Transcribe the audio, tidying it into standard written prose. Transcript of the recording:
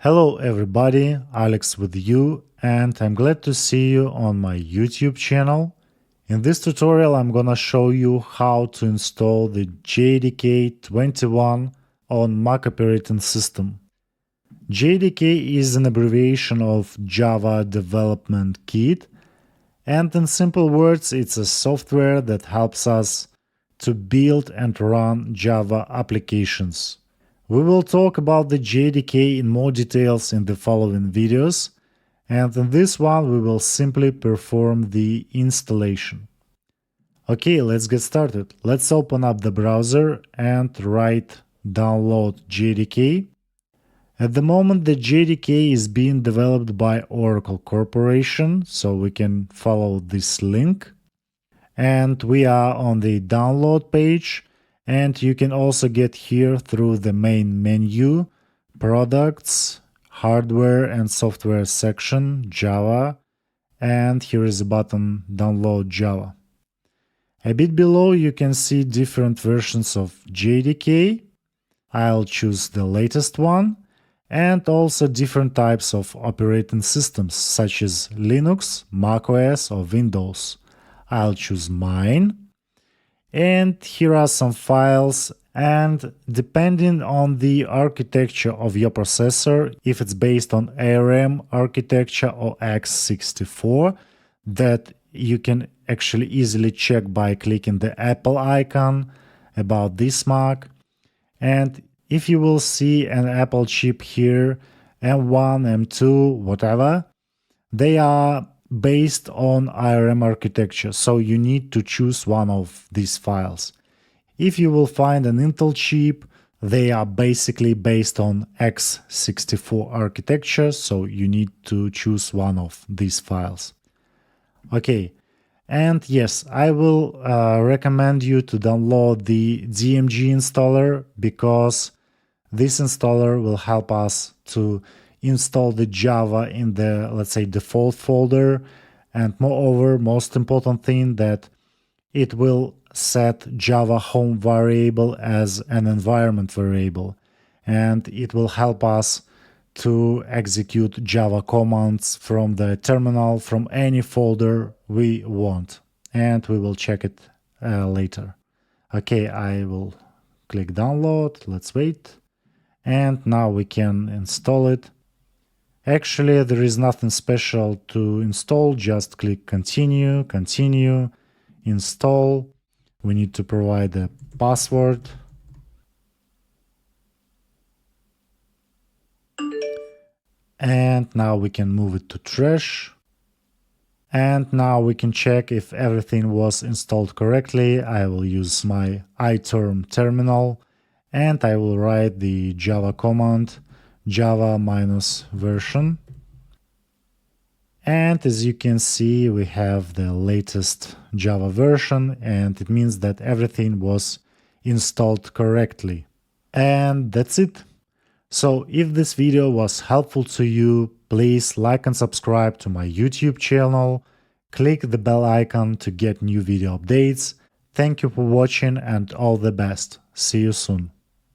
Hello everybody, Alex with you, and I'm glad to see you on my YouTube channel. In this tutorial I'm gonna show you how to install the JDK 21 on Mac operating system. JDK is an abbreviation of Java Development Kit, and in simple words it's a software that helps us to build and run Java applications. We will talk about the JDK in more details in the following videos, and in this one we will simply perform the installation. Okay, let's get started. Let's open up the browser and write download JDK. At the moment the JDK is being developed by Oracle Corporation, so we can follow this link. And we are on the download page. And you can also get here through the main menu, Products, Hardware and Software section, Java, and here is a button, Download Java. A bit below you can see different versions of JDK. I'll choose the latest one, and also different types of operating systems such as Linux, MacOS or Windows. I'll choose mine. And here are some files, and depending on the architecture of your processor, if it's based on ARM architecture or x64, that you can actually easily check by clicking the Apple icon about this Mac. And if you will see an Apple chip here, M1, M2, whatever, they are based on ARM architecture, so you need to choose one of these files. If you will find an Intel chip, they are basically based on x64 architecture, so you need to choose one of these files. Okay, and yes, I will recommend you to download the DMG installer, because this installer will help us to install the Java in the, let's say, default folder, and moreover, most important thing, that it will set Java home variable as an environment variable, and it will help us to execute Java commands from the terminal from any folder we want, and we will check it later. Okay, I will click download, let's wait, and now we can install it. Actually, there is nothing special to install, just click continue, continue, install. We need to provide a password. And now we can move it to trash. And now we can check if everything was installed correctly. I will use my iTerm terminal, and I will write the Java command java -version, and as you can see we have the latest Java version, and it means that everything was installed correctly. And that's it. So if this video was helpful to you, please like and subscribe to my YouTube channel, click the bell icon to get new video updates. Thank you for watching and all the best. See you soon.